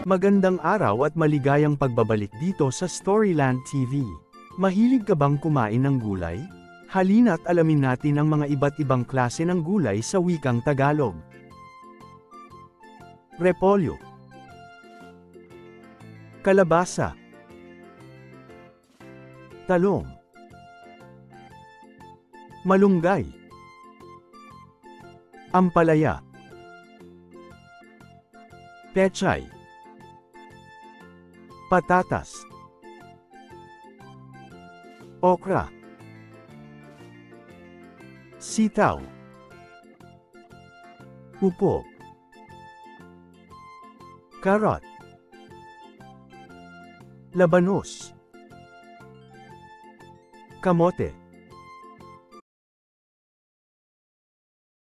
Magandang araw at maligayang pagbabalik dito sa Storyland TV. Mahilig ka bang kumain ng gulay? Halina't alamin natin ang mga iba't ibang klase ng gulay sa wikang Tagalog. Repolyo, kalabasa, talong, malunggay, ampalaya, pechay, patatas, okra, sitaw, upo, carrot, labanos, kamote,